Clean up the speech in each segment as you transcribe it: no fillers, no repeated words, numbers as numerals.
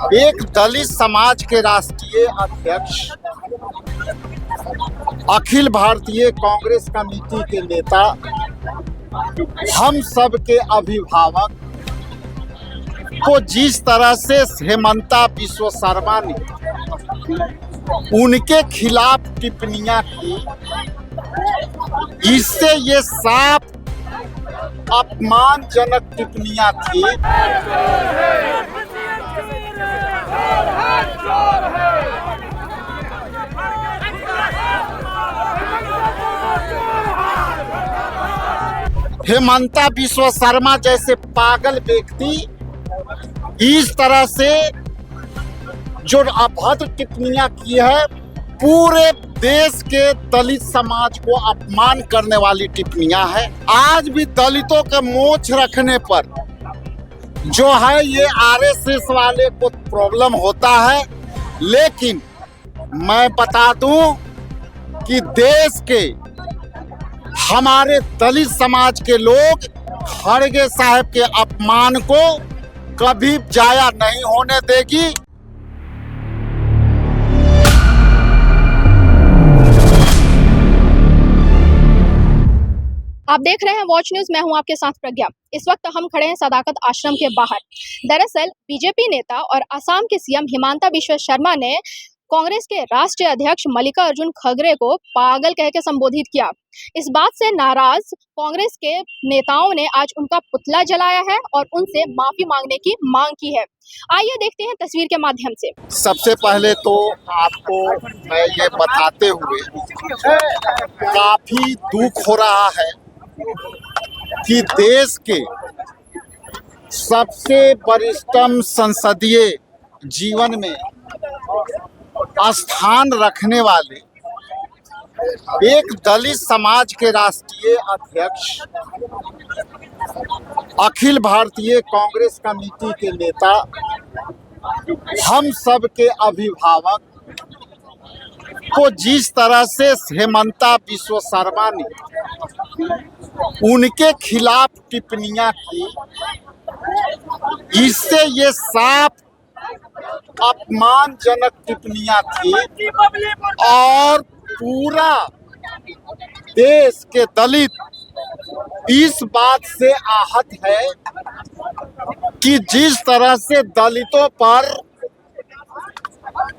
एक दलित समाज के राष्ट्रीय अध्यक्ष, अखिल भारतीय कांग्रेस कमेटी के नेता, हम सब के अभिभावक को जिस तरह से हेमंता बिस्वा शर्मा ने उनके खिलाफ टिप्पणियां की, इससे ये साफ अपमानजनक टिप्पणियां थी। हेमंता बिस्वा शर्मा जैसे पागल व्यक्ति इस तरह से जो अभद्र टिप्पणियां की है, पूरे देश के दलित समाज को अपमान करने वाली टिप्पणियां है। आज भी दलितों के मोछ रखने पर जो है ये आरएसएस वाले को प्रॉब्लम होता है, लेकिन मैं बता दूं कि देश के हमारे दलित समाज के लोग खड़गे साहब के अपमान को कभी जाया नहीं होने देगी। आप देख रहे हैं वॉच न्यूज। मैं हूं आपके साथ प्रज्ञा। इस वक्त हम खड़े हैं सदाकत आश्रम के बाहर। दरअसल बीजेपी नेता और असम के सीएम हेमंता बिस्वा शर्मा ने कांग्रेस के राष्ट्रीय अध्यक्ष मल्लिकार्जुन खड़गे को पागल कह के संबोधित किया। इस बात से नाराज कांग्रेस के नेताओं ने आज उनका पुतला जलाया है और उनसे माफी मांगने की मांग की है। आइए देखते हैं तस्वीर के माध्यम से। सबसे पहले तो आपको मैं ये बताते हुए काफी दुख हो रहा है कि देश के सबसे वरिष्ठतम संसदीय जीवन में स्थान रखने वाले एक दलित समाज के राष्ट्रीय अध्यक्ष, अखिल भारतीय कांग्रेस कमेटी के नेता, हम सब के अभिभावक को जिस तरह से हेमंता बिस्वा शर्मा ने उनके खिलाफ टिप्पणियां की, इससे ये साफ अपमानजनक टिप्पणियां थी और पूरा देश के दलित इस बात से आहत है कि जिस तरह से दलितों पर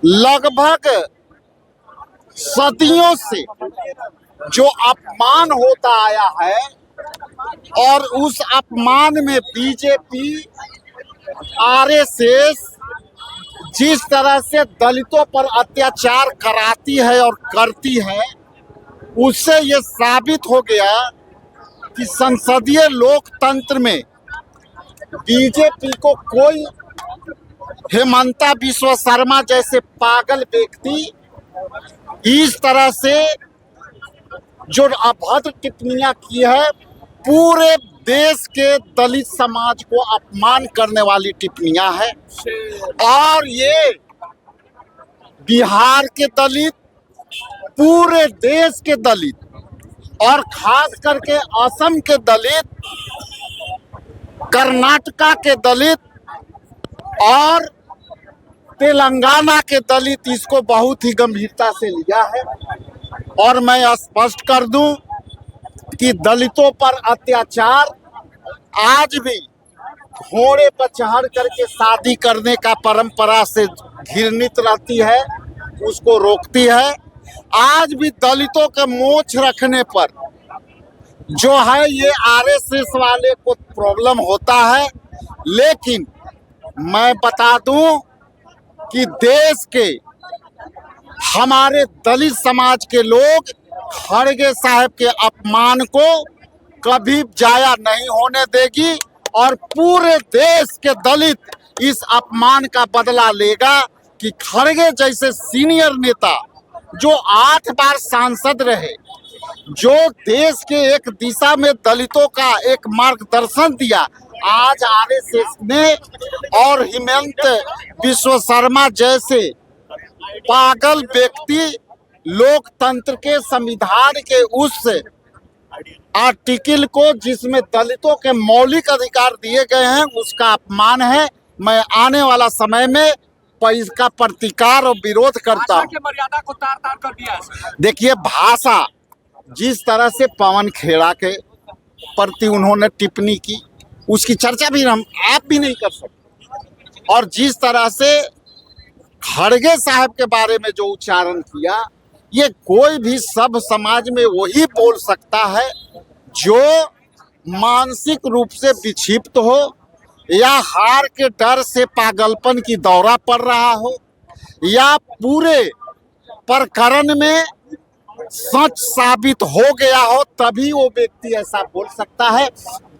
लगभग सदियों से जो अपमान होता आया है और उस अपमान में बीजेपी, आरएसएस जिस तरह से दलितों पर अत्याचार कराती है और करती है, उससे ये साबित हो गया कि संसदीय लोकतंत्र में बीजेपी को कोई हेमंता बिस्वा शर्मा जैसे पागल व्यक्ति इस तरह से जो अभद्र टिप्पणियां की है, पूरे देश के दलित समाज को अपमान करने वाली टिप्पणियां हैं। और ये बिहार के दलित, पूरे देश के दलित और खास करके असम के दलित, कर्नाटका के दलित और तेलंगाना के दलित इसको बहुत ही गंभीरता से लिया है। और मैं स्पष्ट कर दूं कि दलितों पर अत्याचार आज भी घोड़े पर चढ़ करके शादी करने का परंपरा से घृणित रहती है, उसको रोकती है। आज भी दलितों के मोछ रखने पर जो है ये आरएसएस वाले को प्रॉब्लम होता है, लेकिन मैं बता दूं कि देश के हमारे दलित समाज के लोग खड़गे साहब के अपमान को कभी जाया नहीं होने देगी और पूरे देश के दलित इस अपमान का बदला लेगा कि खड़गे जैसे सीनियर नेता जो 8 बार सांसद रहे, जो देश के एक दिशा में दलितों का एक मार्गदर्शन दिया, आज आरएसएस ने और हेमंता बिस्वा शर्मा जैसे पागल व्यक्ति लोकतंत्र के संविधान के उस आर्टिकल को जिसमें दलितों के मौलिक अधिकार दिए गए हैं उसका अपमान है। मैं आने वाला समय में इसका प्रतिकार और विरोध करता भाषा हूँ। की मर्यादा को तार तार कर दिया है सर। देखिए, भाषा जिस तरह से पवन खेड़ा के प्रति उन्होंने टिप्पणी की, उसकी चर्चा भी आप भी नहीं कर सकते। और जिस तरह से खड़गे साहब के बारे में जो उच्चारण किया, ये कोई भी सब समाज में वही बोल सकता है जो मानसिक रूप से विक्षिप्त हो या हार के डर से पागलपन की दौरा पड़ रहा हो या पूरे प्रकरण में सच साबित हो गया हो, तभी वो व्यक्ति ऐसा बोल सकता है।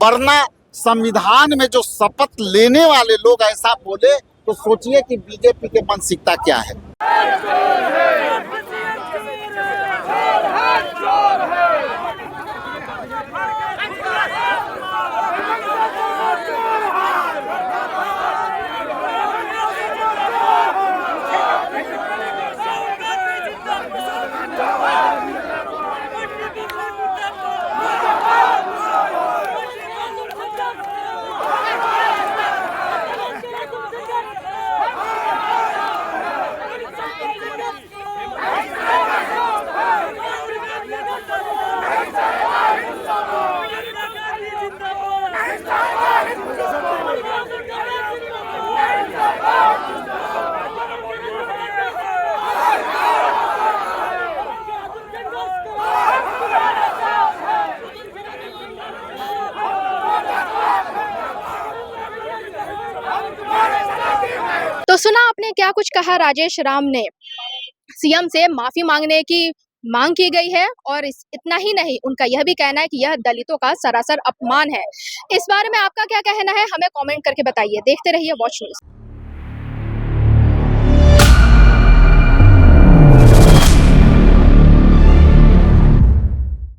वरना संविधान में जो शपथ लेने वाले लोग ऐसा बोले तो सोचिए कि बीजेपी के मानसिकता क्या है। तो सुना आपने क्या कुछ कहा राजेश राम ने। सीएम से माफी मांगने की मांग की गई है और इतना ही नहीं, उनका यह भी कहना है कि यह दलितों का सरासर अपमान है। इस बारे में आपका क्या कहना है, हमें कमेंट करके बताइए। देखते रहिए वॉच न्यूज़।